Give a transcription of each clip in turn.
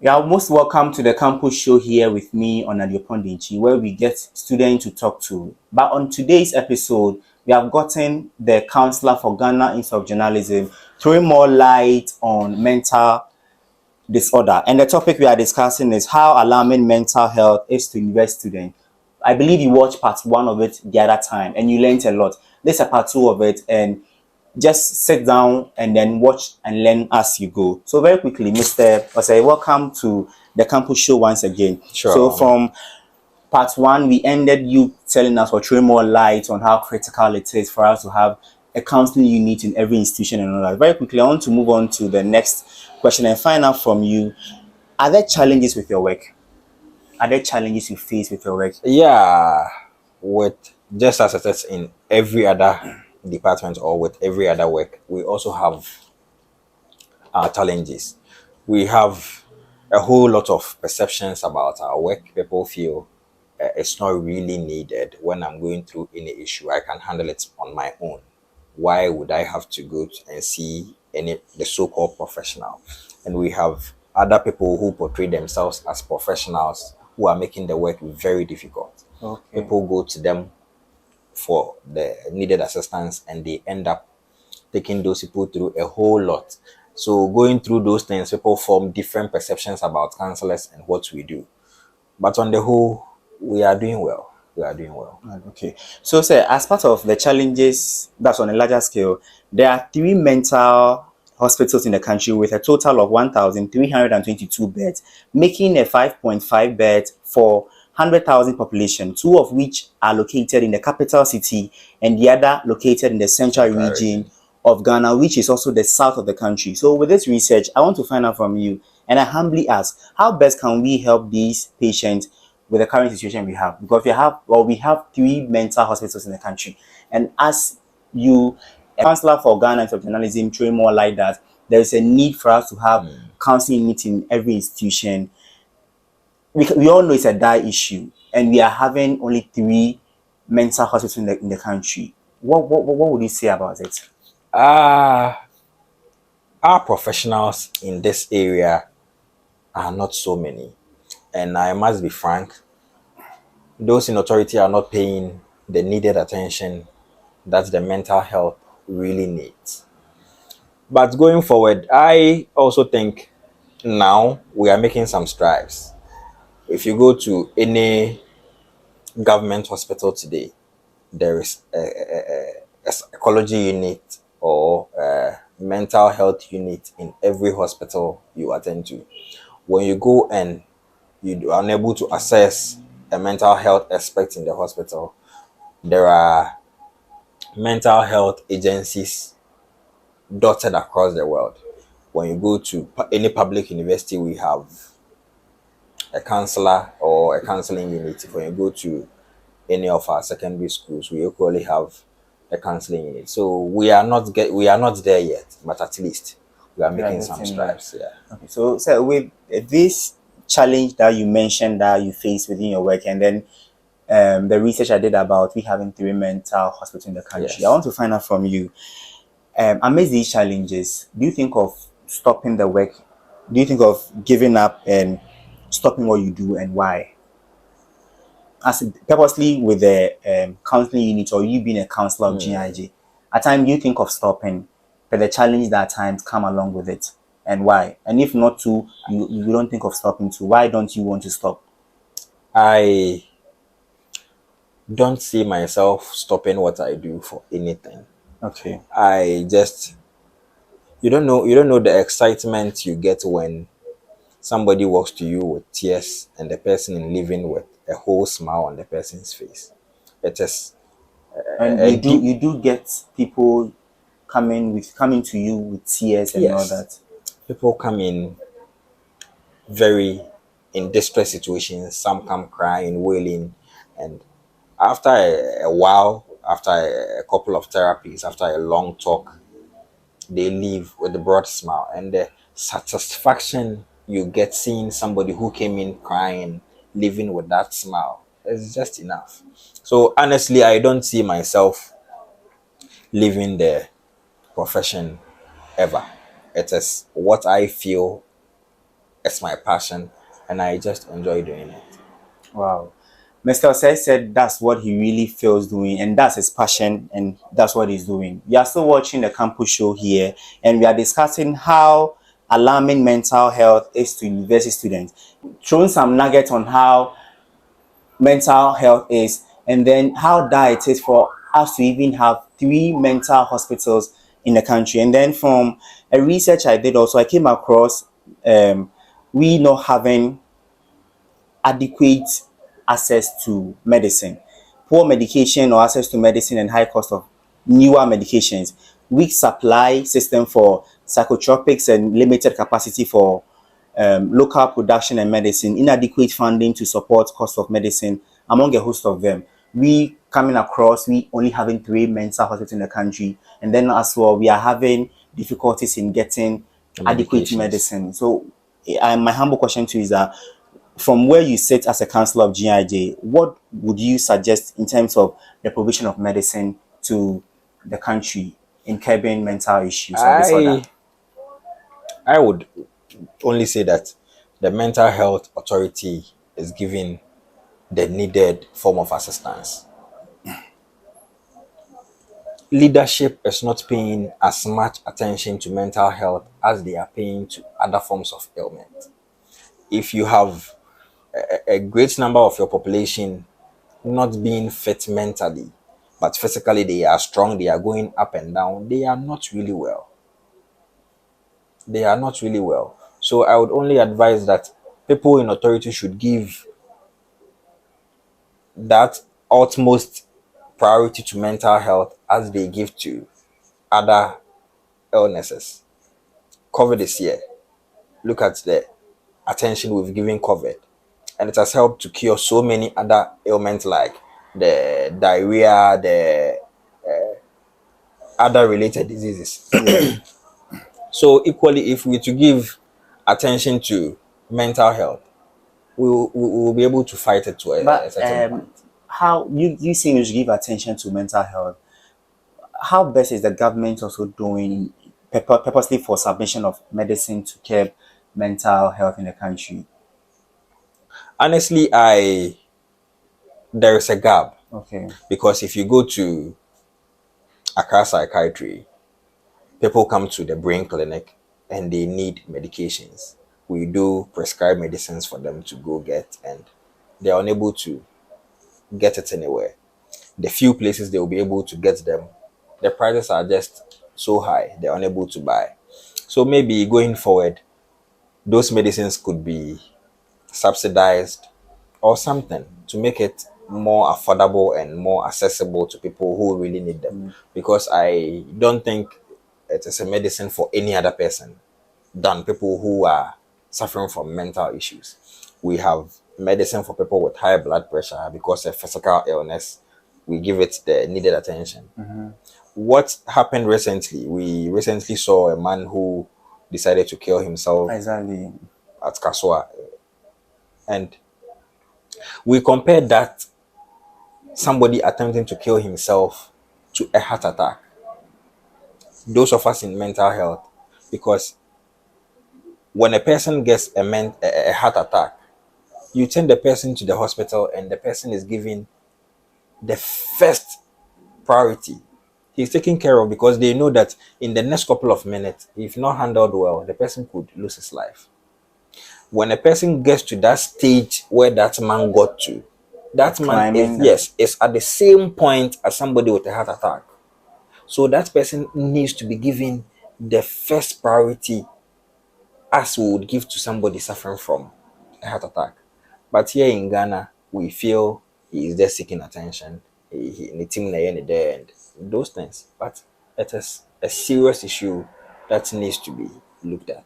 You are most welcome to the campus show here with me on Adiopondinchi, where we get students to talk to. But on today's episode, we have gotten the counselor for Ghana Institute of Journalism throwing more light on mental disorder. And the topic we are discussing is how alarming mental health is to university students. I believe you watched part one of it the other time and you learned a lot. This is a part two of it, and just sit down and then watch and learn as you go. So very quickly, Mr. Osei, welcome to the campus show once again. So Sure. from part one, we ended you telling us or throwing more light on how critical it is for us to have a counseling unit in every institution and all that. Very quickly, I want to move on to the next question and find out from you, are there challenges with your work? Are there challenges you face with your work? Yeah, with just as it is in every other department or with every other work, we also have our challenges. We have a whole lot of perceptions about our work. People feel it's not really needed. When I'm going through any issue, I can handle it on my own. Why would I have to go and see the so-called professional? And we have other people who portray themselves as professionals who are making the work very difficult. Okay. People go to them for the needed assistance and they end up taking those people through a whole lot. So going through those things, people form different perceptions about counselors and what we do. But on the whole, we are doing well. We are doing well. Right, okay. So, sir, as part of the challenges that's on a larger scale, there are three mental hospitals in the country with a total of 1,322 beds, making a 5.5 beds for 100,000 population, two of which are located in the capital city and the other located in the central region of Ghana, which is also the south of the country. So, with this research, I want to find out from you, and I humbly ask, how best can we help these patients with the current situation we have? Because we have three mental hospitals in the country, and as you, a counselor for Ghana Institute of Journalism, showing more like that, there is a need for us to have counseling meeting in every institution. We all know it's a dire issue, and we are having only three mental hospitals in the country. What would you say about it? Uh, our professionals in this area are not so many. And I must be frank, those in authority are not paying the needed attention that the mental health really needs. But going forward, I also think now we are making some strides. If you go to any government hospital today, there is a psychology unit or a mental health unit in every hospital you attend to. When you go and you are unable to access a mental health expert in the hospital, there are mental health agencies dotted across the world. When you go to any public university, we have a counselor or a counseling unit. When you go to any of our secondary schools, we equally have a counseling unit. So we are not there yet, but at least we are making some strides. Yeah. Okay, so with this challenge that you mentioned that you face within your work, and then the research I did about we having three mental hospitals in the country, Yes. I want to find out from you. Amidst these challenges, do you think of stopping the work? Do you think of giving up and stopping what you do, and why? As purposely with the counseling unit or you being a counselor of GIJ, at times do you think of stopping, but the challenge that at times come along with it, and why? And if not to, you don't think of stopping to, why don't you want to stop? I don't see myself stopping what I do for anything. Okay. I just you don't know the excitement you get when somebody walks to you with tears and the person is leaving with a whole smile on the person's face. It is And a deep you do get people coming to you with tears and all yes. that. People come in very in distress situations. Some come crying, wailing, and after a while, after a couple of therapies, after a long talk, they leave with a broad smile, and the satisfaction you get seeing somebody who came in crying leaving with that smile is just enough. So honestly, I don't see myself leaving the profession ever. It is what I feel It's my passion, and I just enjoy doing it. Wow. Mr. Osei said that's what he really feels doing, and that's his passion, and that's what he's doing. We are still watching the campus show here, and we are discussing how alarming mental health is to university students. Throwing some nuggets on how mental health is, and then how that it is for us to even have three mental hospitals in the country. And then from a research I did also, I came across we not having adequate access to medicine, poor medication or access to medicine, and high cost of newer medications, weak supply system for psychotropics, and limited capacity for local production and medicine, inadequate funding to support cost of medicine, among a host of them. We coming across, we only having three mental hospitals in the country, and then as well, we are having difficulties in getting The adequate medications. medicine. So, my humble question to you is that from where you sit as a councillor of GIJ, what would you suggest in terms of the provision of medicine to the country in curbing mental issues or disorder? I I would only say that the mental health authority is giving the needed form of assistance. Leadership is not paying as much attention to mental health as they are paying to other forms of ailment. If you have a great number of your population not being fit mentally, but physically they are strong, they are going up and down, they are not really well. They are not really well. So I would only advise that people in authority should give that utmost priority to mental health as they give to other illnesses. COVID is here. Look at the attention we've given COVID, and it has helped to cure so many other ailments like the diarrhea, the other related diseases. Yeah. So equally, if we to give attention to mental health, we will be able to fight it to a But certain point. how you seem to give attention to mental health? How best is the government also doing purposely for submission of medicine to curb mental health in the country? Honestly, I there is a gap Okay. because if you go to Accra Psychiatry, people come to the brain clinic and they need medications. We do prescribe medicines for them to go get, and they are unable to get it anywhere. The few places they will be able to get them, the prices are just so high, they're unable to buy. So maybe going forward, those medicines could be subsidized or something to make it more affordable and more accessible to people who really need them. Because I don't think it is a medicine for any other person than people who are suffering from mental issues. We have medicine for people with high blood pressure because of physical illness. We give it the needed attention. What happened recently? We recently saw a man who decided to kill himself Exactly. at Kaswa, and we compared that somebody attempting to kill himself to a heart attack. Those of us in mental health, because when a person gets a heart attack, you send the person to the hospital and the person is given the first priority. He's taken care of because they know that in the next couple of minutes, if not handled well, the person could lose his life. When a person gets to that stage where that man got to, that man is, Climbing the- yes, is at the same point as somebody with a heart attack. So that person needs to be given the first priority as we would give to somebody suffering from a heart attack. But here in Ghana, we feel he is there seeking attention, the team there and those things. But it is a serious issue that needs to be looked at.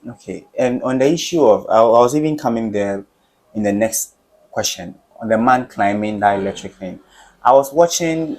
Okay, and on the issue of, I was even coming there in the next question on the man climbing that electric thing. I was watching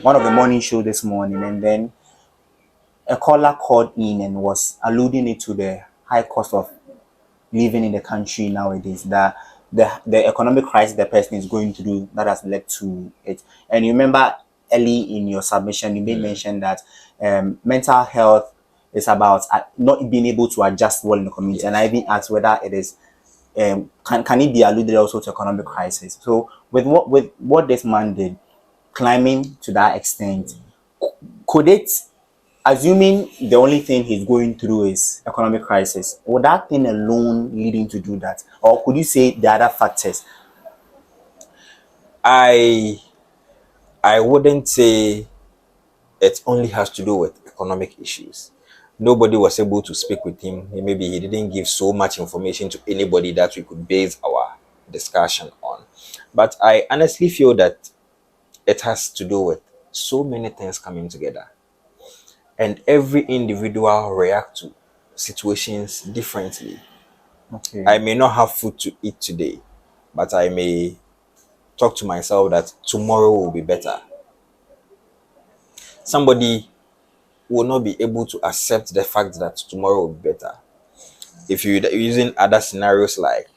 one of the morning show this morning, and then a caller called in and was alluding it to the high cost of living in the country nowadays, that the economic crisis the person is going through that has led to it. And you remember early in your submission, you made mention that mental health is about not being able to adjust well in the community. And I even asked whether it is can it be alluded also to economic crisis. So with what this man did, climbing to that extent, could it, assuming the only thing he's going through is economic crisis, would that thing alone lead him to do that, or could you say the other factors? I I wouldn't say it only has to do with economic issues. Nobody was able to speak with him. Maybe he didn't give so much information to anybody that we could base our discussion on. But I honestly feel that it has to do with so many things coming together. And every individual react to situations differently. Okay. I may not have food to eat today, but I may talk to myself that tomorrow will be better. Somebody will not be able to accept the fact that tomorrow will be better. If you're using other scenarios like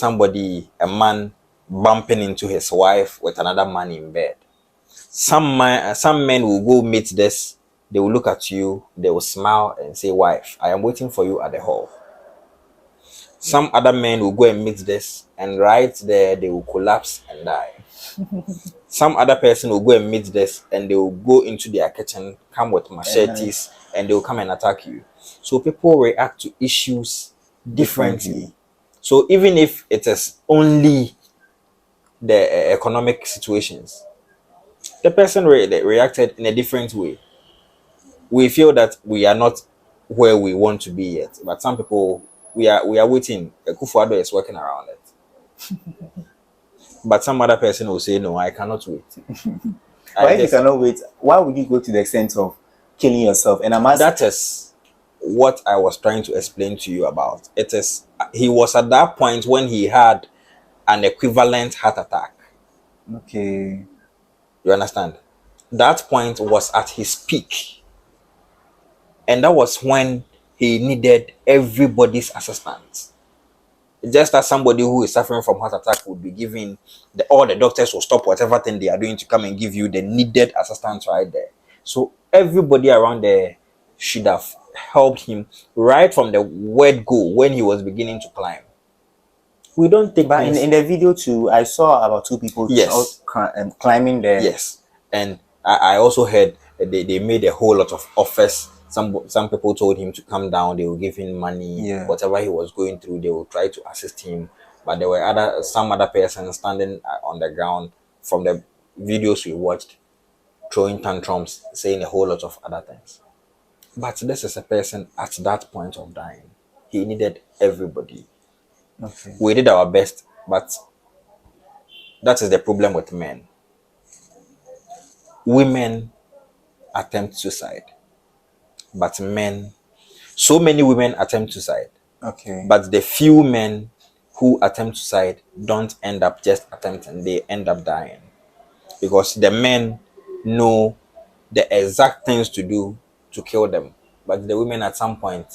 a man bumping into his wife with another man in bed. Some men will go meet this, they will look at you, they will smile and say, "Wife, I am waiting for you at the hall." Some other men will go and meet this, and right there they will collapse and die. Some other person will go and meet this, and they will go into their kitchen, come with machetes, and they will come and attack you. So people react to issues differently. So even if it is only the economic situations, the person reacted in a different way. We feel that we are not where we want to be yet, but some people we are waiting. Kufuor is working around it. But some other person will say, "No, I cannot wait." Why if you cannot wait, why would you go to the extent of killing yourself? And that is what I was trying to explain to you about. It is he was at that point when he had an equivalent heart attack. Okay. You understand? That point was at his peak. And that was when he needed everybody's assistance. Just as somebody who is suffering from heart attack would be giving, all the doctors will stop whatever thing they are doing to come and give you the needed assistance right there. So everybody around there should have helped him right from the word go when he was beginning to climb. We don't take But in the video too, I saw about two people climbing there. Yes. And I also heard they made a whole lot of offers. Some people told him to come down, they will give him money, whatever he was going through, they will try to assist him. But there were some other person standing on the ground from the videos we watched, throwing tantrums, saying a whole lot of other things. But this is a person at that point of dying. He needed everybody. Okay. We did our best, but that is the problem with men. Women attempt suicide, but so many women attempt suicide. Okay. But the few men who attempt suicide don't end up just attempting, they end up dying. Because the men know the exact things to do to kill them. But the women at some point,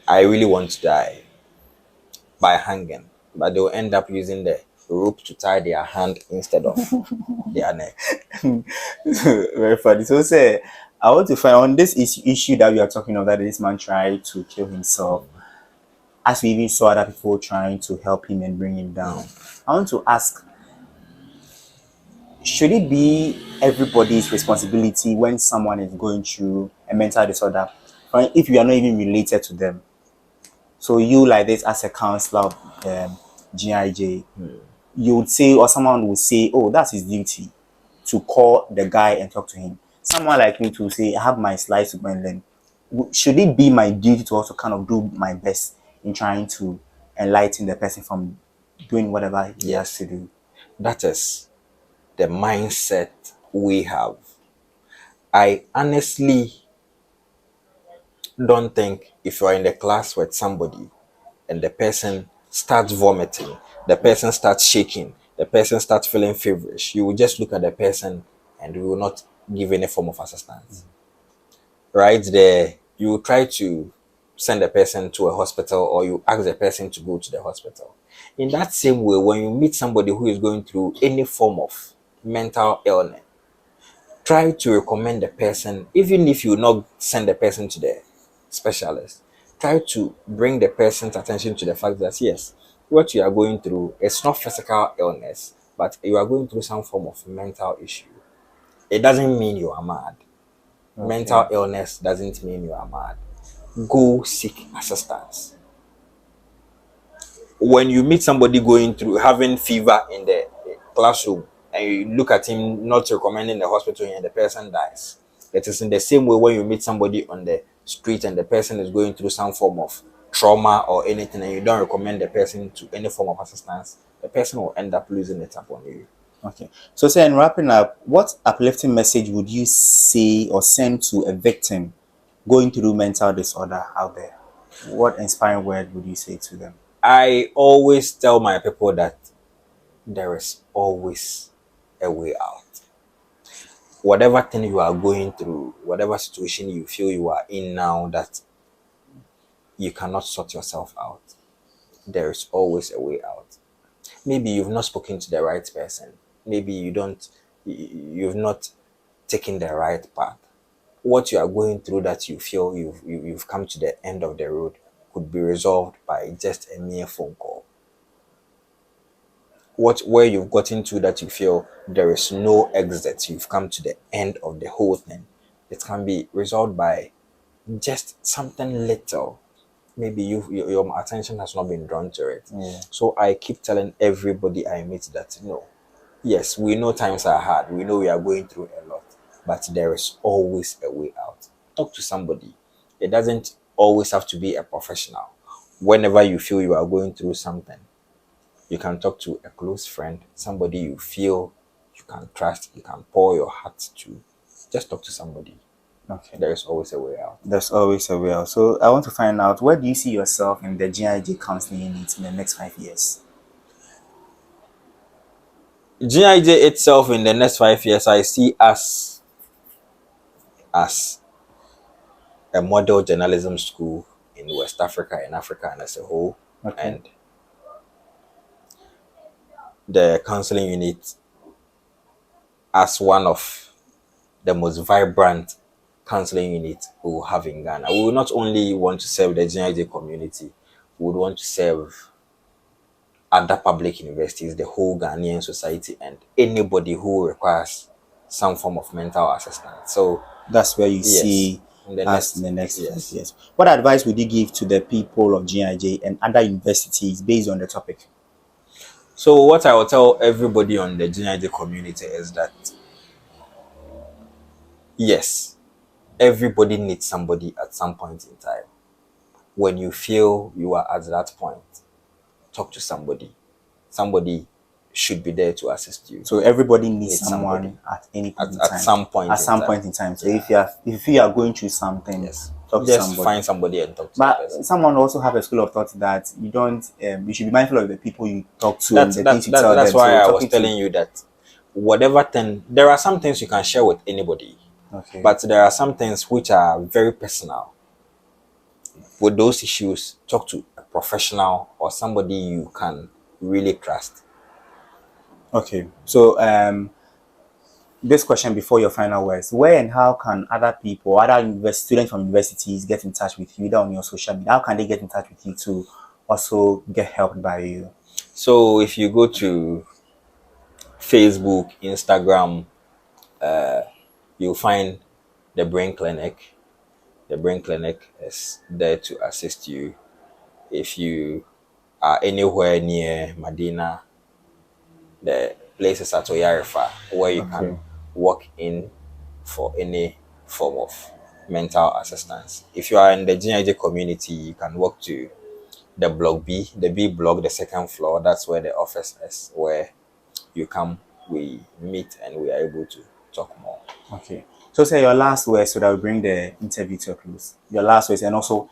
I really want to die by hanging. But they will end up using the rope to tie their hand instead of their neck. Very funny. So say, I want to find on this issue that we are talking about, that this man tried to kill himself, as we even saw other people trying to help him and bring him down. I want to ask, should it be everybody's responsibility when someone is going through a mental disorder, if you are not even related to them? So you, like this, as a counselor of GIJ, you would say, or someone would say, "Oh, that's his duty to call the guy and talk to him." Someone like me to say, "I have my slice to go and learn." Should it be my duty to also kind of do my best in trying to enlighten the person from doing whatever he has to do? That is the mindset we have. I honestly don't think if you are in the class with somebody and the person starts vomiting, the person starts shaking, the person starts feeling feverish, you will just look at the person and you will not give any form of assistance. right there, you try to send a person to a hospital or you ask the person to go to the hospital. In that same way, when you meet somebody who is going through any form of mental illness, try to recommend the person, even if you not send the person to the specialist, try to bring the person's attention to the fact that yes, what you are going through is not physical illness, but you are going through some form of mental issue. It doesn't mean you are mad. Okay. Mental illness doesn't mean you are mad. Go seek assistance. When you meet somebody going through having fever in the classroom and you look at him not recommending the hospital and the person dies, it is in the same way when you meet somebody on the street and the person is going through some form of trauma or anything and you don't recommend the person to any form of assistance, the person will end up losing it upon you. Okay. So, say in wrapping up, what uplifting message would you say or send to a victim going through mental disorder out there? What inspiring word would you say to them? I always tell my people that there is always a way out. Whatever thing you are going through, whatever situation you feel you are in now that you cannot sort yourself out, there is always a way out. Maybe you've not spoken to the right person. Maybe you've not taken the right path. What you are going through that you feel you've come to the end of the road could be resolved by just a mere phone call. Where you've gotten to that you feel there is no exit, you've come to the end of the whole thing, it can be resolved by just something little. Maybe your attention has not been drawn to it. Yeah. So I keep telling everybody I meet that no, yes, we know times are hard, we know we are going through a lot, but there is always a way out. Talk to somebody. It doesn't always have to be a professional. Whenever you feel you are going through something, you can talk to a close friend, somebody you feel you can trust, you can pour your heart to. Just talk to somebody. Okay. There is always a way out. There's always a way out. So, I want to find out, where do you see yourself in the GIJ counseling unit in the next 5 years? GIJ itself in the next 5 years, I see us as a model journalism school in West Africa, in Africa and as a whole. Okay. And the counseling unit as one of the most vibrant counseling units we will have in Ghana. We will not only want to serve the GIJ community, we would want to serve other public universities, the whole Ghanaian society, and anybody who requires some form of mental assistance. So That's where you yes, see in the us next in the next yes. 5 years. What advice would you give to the people of GIJ and other universities based on the topic? So what I will tell everybody on the GIJ community is that yes, everybody needs somebody at some point in time. When you feel you are at that point, talk to somebody. Somebody should be there to assist you. So everybody needs Needs someone somebody. at any point in At time. some point At in some time. point in time. So Yeah. if you are going through something, Yes. talk to Just somebody. find somebody and talk to the But person. someone also have a school of thought that you don't. You should be mindful of the people you talk to and the things you tell That's them. why So I was talking to- telling you that whatever thing, there are some things you can share with anybody, Okay. but there are some things which are very personal. With those issues, talk to a professional or somebody you can really trust. Okay. So this question before your final words: where and how can other people, students from universities, get in touch with you, either on your social media? How can they get in touch with you to also get helped by you? So if you go to Facebook, Instagram, you'll find the Brain Clinic. The Brain Clinic is there to assist you. If you are anywhere near Medina, the place is at Oyarifa, where you Okay. can walk in for any form of mental assistance. If you are in the GIJ community, you can walk to the block B, the B block, the second floor. That's where the office is, where you come, we meet, and we are able to talk more. Okay. So say your last words so that we bring the interview to a close. Your last words and also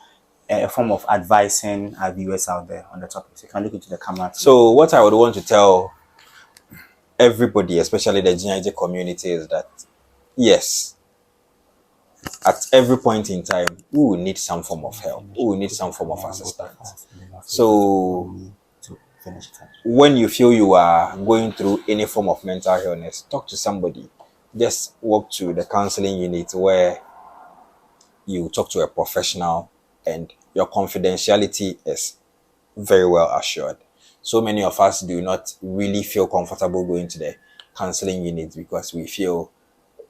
a form of advising our viewers out there on the topic. So you can look into the camera. So what I would want to tell everybody, especially the GIJ community, is that yes, at every point in time, we will need some form of help. We will need some form of assistance. So when you feel you are going through any form of mental illness, talk to somebody. Just walk to the counseling unit where you talk to a professional and your confidentiality is very well assured. So many of us do not really feel comfortable going to the counseling unit because we feel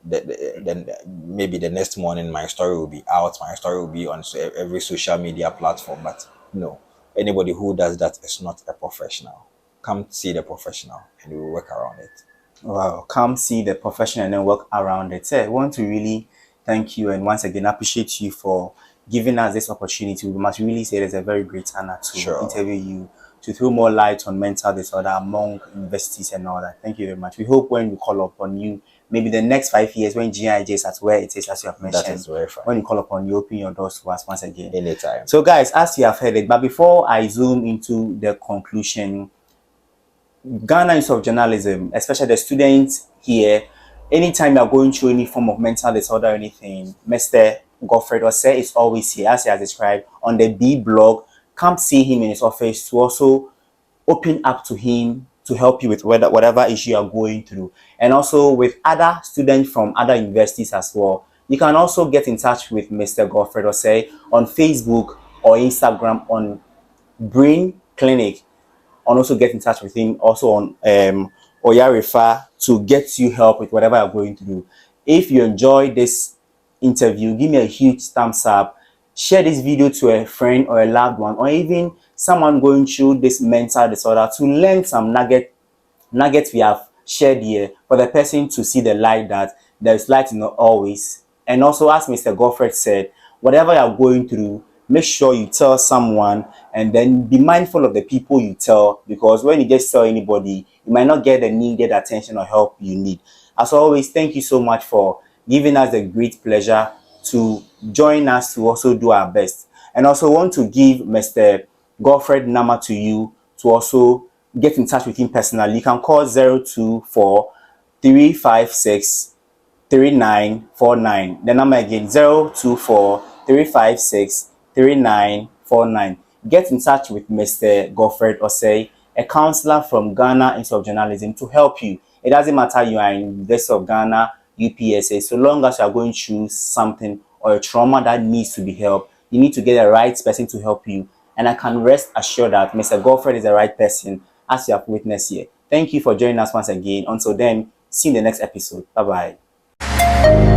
that then maybe the next morning my story will be out, my story will be on every social media platform. But no, anybody who does that is not a professional. Come see the professional and we will work around it. Wow, come see the professional and then work around it. I want to really thank you and once again appreciate you for giving us this opportunity. We must really say it's a very great honor to interview you, to throw more light on mental disorder among universities and all that. Thank you very much. We hope when we call upon you, maybe the next 5 years when GIJ is at where it is, as you have mentioned, that is very fine. When you call upon you, open your doors to us once again. Anytime. So guys, as you have heard it, but before I zoom into the conclusion, Ghana Institute of Journalism, especially the students here, anytime you are going through any form of mental disorder or anything, Mr. Godfred Osei is always here, as he has described, on the B blog. Come see him in his office to also open up to him to help you with whatever issue you are going through. And also with other students from other universities as well. You can also get in touch with Mr. Godfred Osei on Facebook or Instagram on Brain Clinic. And also get in touch with him also on Oyarifa to get you help with whatever you're going through. If you enjoyed this interview, give me a huge thumbs up. Share this video to a friend or a loved one or even someone going through this mental disorder to learn some nuggets we have shared here for the person to see the light that there is light in always. And also, as Mr. Godfred said, whatever you're going through, make sure you tell someone and then be mindful of the people you tell, because when you just tell anybody, you might not get the needed attention or help you need. As always, thank you so much for giving us the great pleasure to join us to also do our best. And also want to give Mr. Godfred number to you to also get in touch with him personally. You can call 024 356 3949. The number again, 024 356 3949. Get in touch with Mr. Godfred Osei, a counselor from Ghana Institute of Journalism, to help you. It doesn't matter you are in University of Ghana, UPSA, so long as you are going through something or a trauma that needs to be helped, you need to get the right person to help you. And I can rest assured that Mr. Godfred is the right person, as you have witnessed here. Thank you for joining us once again. Until then, see you in the next episode. Bye-bye.